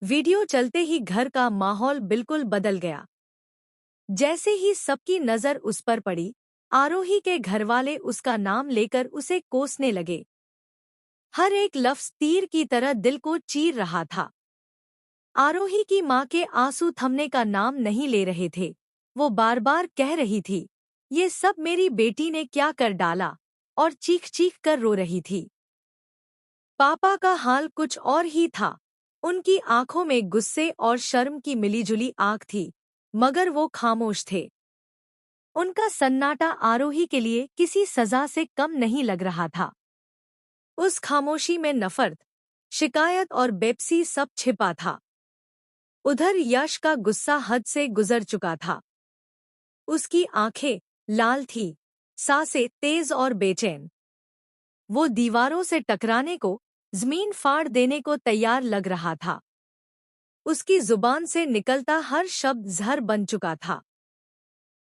Video चलते ही घर का माहौल बिल्कुल बदल गया। जैसे ही सबकी नजर उस पर पड़ी, आरोही के घरवाले उसका नाम लेकर उसे कोसने लगे। हर एक लफ्ज तीर की तरह दिल को चीर रहा था। आरोही की माँ के आंसू थमने का नाम नहीं ले रहे थे। वो बार बार कह रही थी, ये सब मेरी बेटी ने क्या कर डाला, और चीख चीख कर रो रही थी। पापा का हाल कुछ और ही था। उनकी आंखों में गुस्से और शर्म की मिलीजुली आंख थी, मगर वो खामोश थे। उनका सन्नाटा आरोही के लिए किसी सजा से कम नहीं लग रहा था। उस खामोशी में नफरत, शिकायत और बेपसी सब छिपा था। उधर यश का गुस्सा हद से गुजर चुका था। उसकी आंखें लाल थीं, सांसें तेज और बेचैन। वो दीवारों से टकराने को, जमीन फाड़ देने को तैयार लग रहा था। उसकी जुबान से निकलता हर शब्द जहर बन चुका था।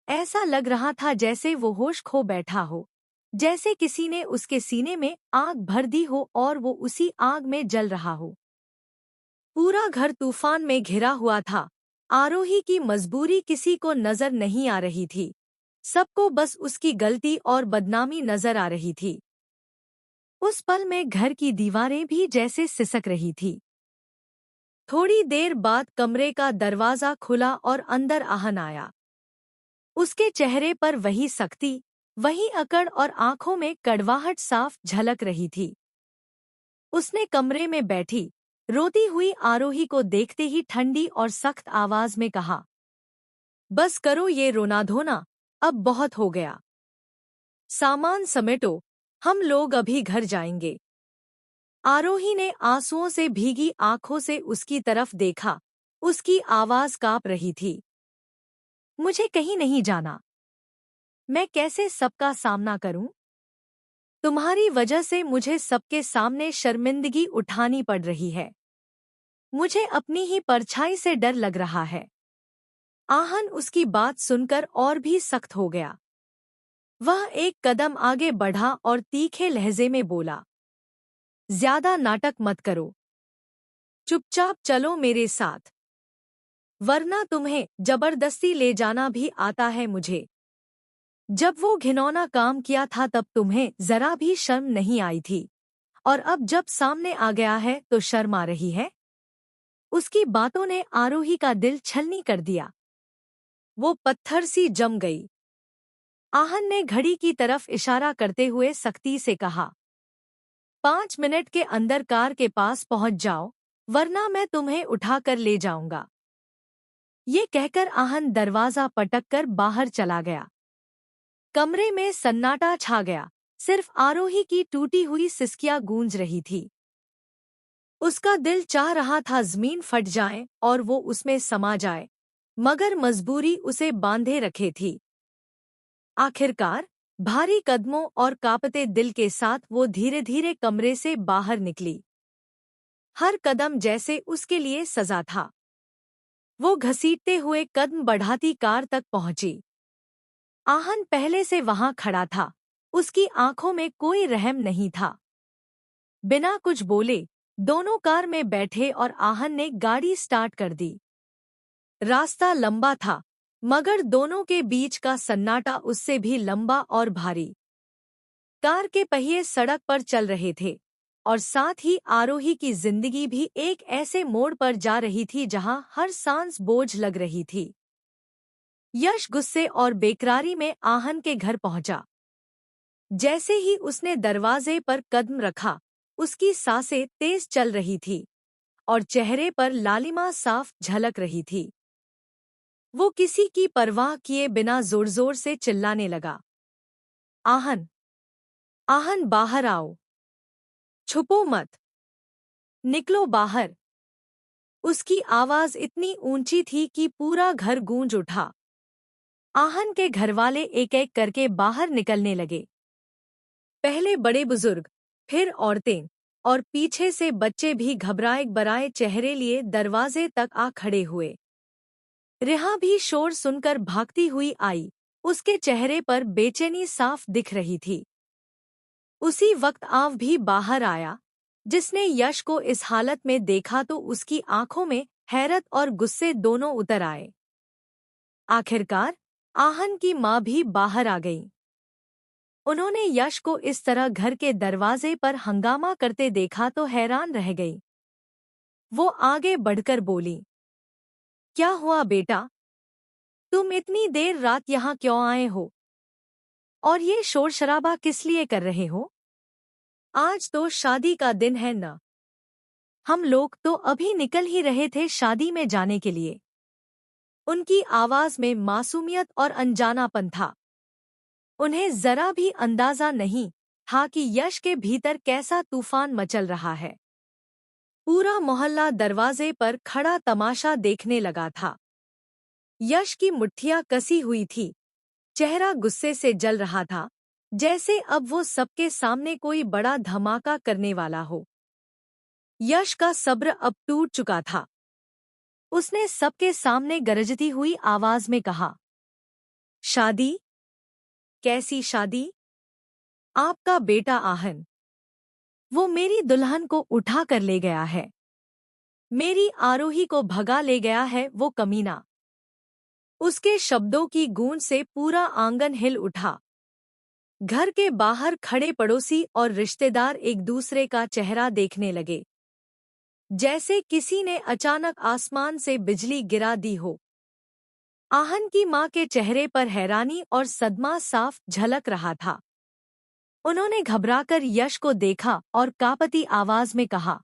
ऐसा लग रहा था जैसे वो होश खो बैठा हो, जैसे किसी ने उसके सीने में आग भर दी हो और वो उसी आग में जल रहा हो। पूरा घर तूफान में घिरा हुआ था। आरोही की मजबूरी किसी को नजर नहीं आ रही थी। सबको बस उसकी गलती और बदनामी नजर आ रही थी। उस पल में घर की दीवारें भी जैसे सिसक रही थी। थोड़ी देर बाद कमरे का दरवाजा खुला और अंदर आहन आया। उसके चेहरे पर वही सख्ती, वही अकड़ और आंखों में कड़वाहट साफ झलक रही थी। उसने कमरे में बैठी, रोती हुई आरोही को देखते ही ठंडी और सख्त आवाज में कहा, बस करो ये रोना धोना, अब बहुत हो गया। सामान समेटो, हम लोग अभी घर जाएंगे। आरोही ने आंसुओं से भीगी आंखों से उसकी तरफ देखा। उसकी आवाज कांप रही थी। मुझे कहीं नहीं जाना। मैं कैसे सबका सामना करूं? तुम्हारी वजह से मुझे सबके सामने शर्मिंदगी उठानी पड़ रही है। मुझे अपनी ही परछाई से डर लग रहा है। आहन उसकी बात सुनकर और भी सख्त हो गया। वह एक कदम आगे बढ़ा और तीखे लहजे में बोला, ज्यादा नाटक मत करो। चुपचाप चलो मेरे साथ, वरना तुम्हें जबरदस्ती ले जाना भी आता है मुझे। जब वो घिनौना काम किया था तब तुम्हें जरा भी शर्म नहीं आई थी, और अब जब सामने आ गया है तो शर्म आ रही है। उसकी बातों ने आरोही का दिल छलनी कर दिया। वो पत्थर सी जम गई। आहन ने घड़ी की तरफ इशारा करते हुए सख्ती से कहा, 5 मिनट के अंदर कार के पास पहुंच जाओ, वरना मैं तुम्हें उठाकर ले जाऊंगा। ये कहकर आहन दरवाजा पटककर बाहर चला गया। कमरे में सन्नाटा छा गया। सिर्फ आरोही की टूटी हुई सिसकियां गूंज रही थी। उसका दिल चाह रहा था जमीन फट जाए और वो उसमें समा जाए, मगर मजबूरी उसे बांधे रखे थी। आखिरकार भारी कदमों और कांपते दिल के साथ वो धीरे धीरे कमरे से बाहर निकली। हर कदम जैसे उसके लिए सजा था। वो घसीटते हुए कदम बढ़ाती कार तक पहुंची। आहन पहले से वहां खड़ा था। उसकी आंखों में कोई रहम नहीं था। बिना कुछ बोले दोनों कार में बैठे और आहन ने गाड़ी स्टार्ट कर दी। रास्ता लंबा था, मगर दोनों के बीच का सन्नाटा उससे भी लंबा और भारी। कार के पहिए सड़क पर चल रहे थे, और साथ ही आरोही की जिंदगी भी एक ऐसे मोड़ पर जा रही थी जहां हर सांस बोझ लग रही थी। यश गुस्से और बेकरारी में आहन के घर पहुंचा। जैसे ही उसने दरवाजे पर कदम रखा, उसकी सांसें तेज चल रही थी और चेहरे पर लालिमा साफ झलक रही थी। वो किसी की परवाह किए बिना जोर जोर से चिल्लाने लगा, आहन, आहन बाहर आओ, छुपो मत, निकलो बाहर। उसकी आवाज इतनी ऊंची थी कि पूरा घर गूंज उठा। आहन के घरवाले एक एक करके बाहर निकलने लगे। पहले बड़े बुजुर्ग, फिर औरतें, और पीछे से बच्चे भी घबराए बराए चेहरे लिए दरवाजे तक आ खड़े हुए। रिहा भी शोर सुनकर भागती हुई आई। उसके चेहरे पर बेचैनी साफ दिख रही थी। उसी वक्त आव भी बाहर आया। जिसने यश को इस हालत में देखा तो उसकी आंखों में हैरत और गुस्से दोनों उतर आए। आखिरकार आहन की माँ भी बाहर आ गई। उन्होंने यश को इस तरह घर के दरवाजे पर हंगामा करते देखा तो हैरान रह गई। वो आगे बढ़कर बोली, क्या हुआ बेटा? तुम इतनी देर रात यहाँ क्यों आए हो? और ये शोर शराबा किस लिए कर रहे हो? आज तो शादी का दिन है न। हम लोग तो अभी निकल ही रहे थे शादी में जाने के लिए। उनकी आवाज में मासूमियत और अनजानापन था। उन्हें जरा भी अंदाजा नहीं था कि यश के भीतर कैसा तूफान मचल रहा है। पूरा मोहल्ला दरवाजे पर खड़ा तमाशा देखने लगा था। यश की मुट्ठियां कसी हुई थी, चेहरा गुस्से से जल रहा था, जैसे अब वो सबके सामने कोई बड़ा धमाका करने वाला हो। यश का सब्र अब टूट चुका था। उसने सबके सामने गरजती हुई आवाज में कहा, शादी? कैसी शादी? आपका बेटा आहन, वो मेरी दुल्हन को उठा कर ले गया है। मेरी आरोही को भगा ले गया है वो कमीना। उसके शब्दों की गूंज से पूरा आंगन हिल उठा। घर के बाहर खड़े पड़ोसी और रिश्तेदार एक दूसरे का चेहरा देखने लगे, जैसे किसी ने अचानक आसमान से बिजली गिरा दी हो। आहन की मां के चेहरे पर हैरानी और सदमा साफ झलक रहा था। उन्होंने घबराकर यश को देखा और कांपती आवाज में कहा,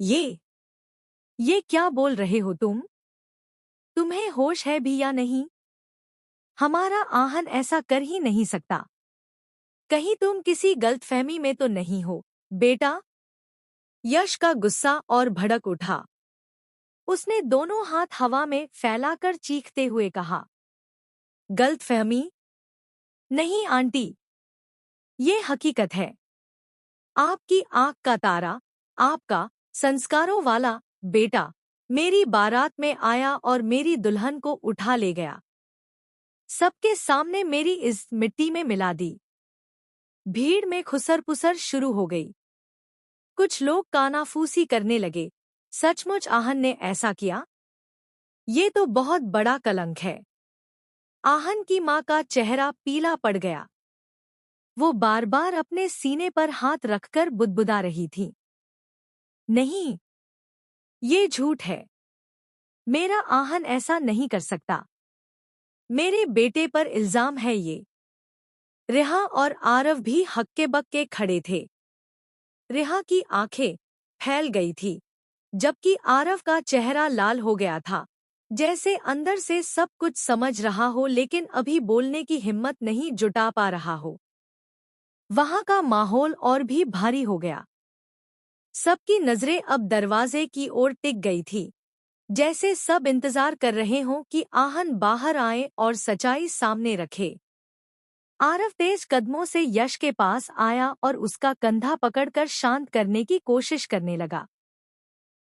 ये क्या बोल रहे हो तुम? तुम्हें होश है भी या नहीं? हमारा आहन ऐसा कर ही नहीं सकता। कहीं तुम किसी गलतफहमी में तो नहीं हो, बेटा? यश का गुस्सा और भड़क उठा। उसने दोनों हाथ हवा में फैलाकर चीखते हुए कहा, गलतफहमी? नहीं आंटी, ये हकीकत है। आपकी आंख का तारा, आपका संस्कारों वाला बेटा मेरी बारात में आया और मेरी दुल्हन को उठा ले गया। सबके सामने मेरी इस मिट्टी में मिला दी। भीड़ में खुसर-पुसर शुरू हो गई। कुछ लोग कानाफूसी करने लगे, सचमुच आहन ने ऐसा किया? ये तो बहुत बड़ा कलंक है। आहन की मां का चेहरा पीला पड़ गया। वो बार बार अपने सीने पर हाथ रखकर बुदबुदा रही थी, नहीं, ये झूठ है। मेरा आहन ऐसा नहीं कर सकता। मेरे बेटे पर इल्जाम है ये। रेहा और आरव भी हक्के बक्के खड़े थे। रेहा की आंखें फैल गई थी, जबकि आरव का चेहरा लाल हो गया था, जैसे अंदर से सब कुछ समझ रहा हो लेकिन अभी बोलने की हिम्मत नहीं जुटा पा रहा हो। वहां का माहौल और भी भारी हो गया। सबकी नजरें अब दरवाजे की ओर टिक गई थी, जैसे सब इंतजार कर रहे हों कि आहन बाहर आए और सच्चाई सामने रखे। आरव तेज कदमों से यश के पास आया और उसका कंधा पकड़कर शांत करने की कोशिश करने लगा।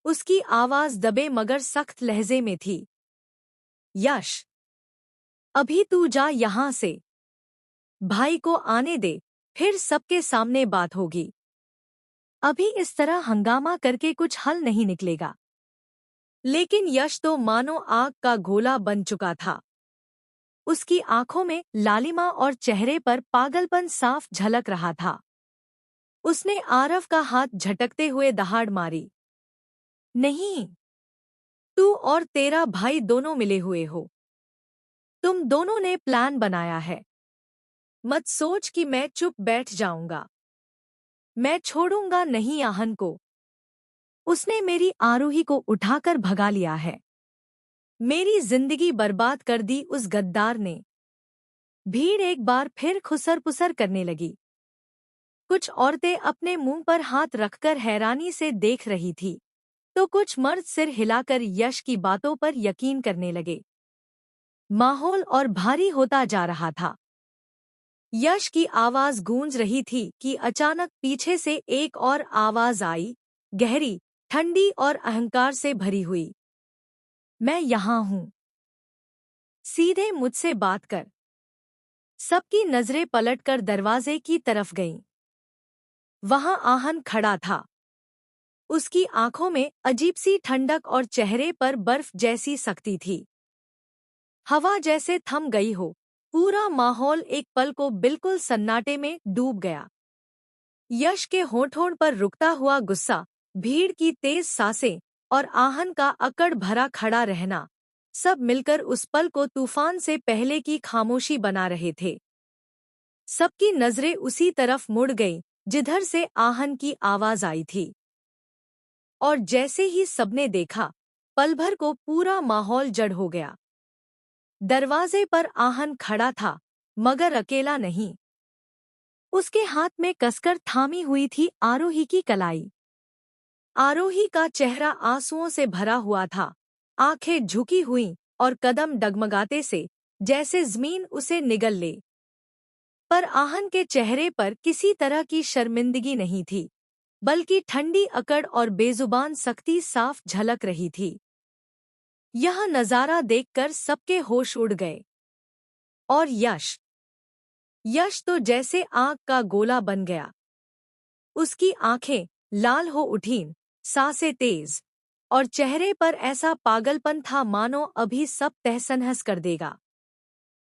उसकी आवाज दबे मगर सख्त लहजे में थी, यश, अभी तू जा यहाँ से। भाई को आने दे, फिर सबके सामने बात होगी। अभी इस तरह हंगामा करके कुछ हल नहीं निकलेगा। लेकिन यश तो मानो आग का गोला बन चुका था। उसकी आंखों में लालिमा और चेहरे पर पागलपन साफ झलक रहा था। उसने आरव का हाथ झटकते हुए दहाड़ मारी, नहीं, तू और तेरा भाई दोनों मिले हुए हो। तुम दोनों ने प्लान बनाया है। मत सोच कि मैं चुप बैठ जाऊंगा। मैं छोड़ूंगा नहीं आहन को। उसने मेरी आरोही को उठाकर भगा लिया है। मेरी जिंदगी बर्बाद कर दी उस गद्दार ने। भीड़ एक बार फिर खुसर-पुसर करने लगी। कुछ औरतें अपने मुंह पर हाथ रखकर हैरानी से देख रही थी, तो कुछ मर्द सिर हिलाकर यश की बातों पर यकीन करने लगे। माहौल और भारी होता जा रहा था। यश की आवाज गूंज रही थी कि अचानक पीछे से एक और आवाज आई, गहरी, ठंडी और अहंकार से भरी हुई, मैं यहाँ हूँ। सीधे मुझसे बात कर। सबकी नजरें पलटकर दरवाजे की तरफ गईं। वहां आहन खड़ा था, उसकी आंखों में अजीब सी ठंडक और चेहरे पर बर्फ जैसी सख्ती थी। हवा जैसे थम गई हो। पूरा माहौल एक पल को बिल्कुल सन्नाटे में डूब गया। यश के होठों पर रुकता हुआ गुस्सा, भीड़ की तेज सांसें और आहन का अकड़ भरा खड़ा रहना, सब मिलकर उस पल को तूफान से पहले की खामोशी बना रहे थे। सबकी नजरें उसी तरफ मुड़ गईं जिधर से आहन की आवाज आई थी। और जैसे ही सबने देखा, पल भर को पूरा माहौल जड़ हो गया। दरवाजे पर आहन खड़ा था, मगर अकेला नहीं। उसके हाथ में कसकर थामी हुई थी आरोही की कलाई। आरोही का चेहरा आंसुओं से भरा हुआ था, आंखें झुकी हुईं और कदम डगमगाते से जैसे जमीन उसे निगल ले। पर आहन के चेहरे पर किसी तरह की शर्मिंदगी नहीं थी, बल्कि ठंडी अकड़ और बेजुबान सख्ती साफ झलक रही थी। यह नजारा देखकर सबके होश उड़ गए। और यश तो जैसे आग का गोला बन गया। उसकी आंखें लाल हो उठीं, सांसें तेज, और चेहरे पर ऐसा पागलपन था मानो अभी सब तहस-नहस कर देगा।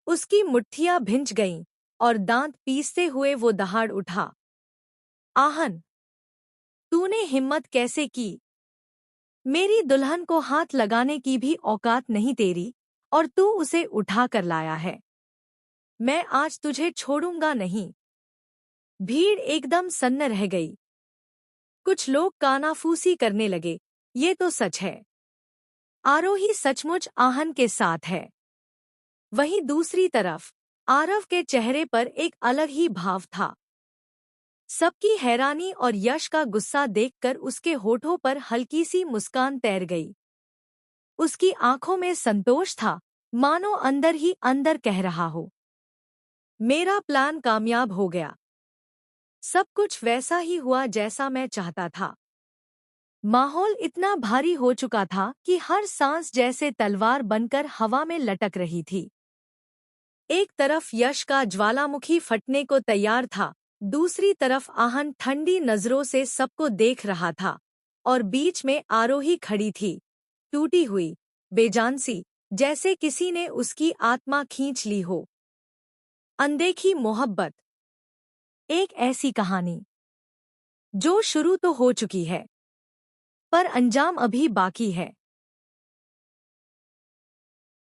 उसकी मुट्ठियां भिंच गईं और दांत पीसते हुए वो दहाड़ उठा। आहन, तूने हिम्मत कैसे की? मेरी दुल्हन को हाथ लगाने की भी औकात नहीं तेरी, और तू उसे उठा कर लाया है। मैं आज तुझे छोड़ूंगा नहीं। भीड़ एकदम सन्न रह गई। कुछ लोग कानाफूसी करने लगे, ये तो सच है। आरोही सचमुच आहन के साथ है। वहीं दूसरी तरफ आरव के चेहरे पर एक अलग ही भाव था। सबकी हैरानी और यश का गुस्सा देखकर उसके होठों पर हल्की सी मुस्कान तैर गई। उसकी आंखों में संतोष था, मानो अंदर ही अंदर कह रहा हो, मेरा प्लान कामयाब हो गया। सब कुछ वैसा ही हुआ जैसा मैं चाहता था। माहौल इतना भारी हो चुका था कि हर सांस जैसे तलवार बनकर हवा में लटक रही थी। एक तरफ यश का ज्वालामुखी फटने को तैयार था, दूसरी तरफ आहन ठंडी नजरों से सबको देख रहा था, और बीच में आरोही खड़ी थी, टूटी हुई, बेजान सी, जैसे किसी ने उसकी आत्मा खींच ली हो। अनदेखी मोहब्बत, एक ऐसी कहानी जो शुरू तो हो चुकी है, पर अंजाम अभी बाकी है।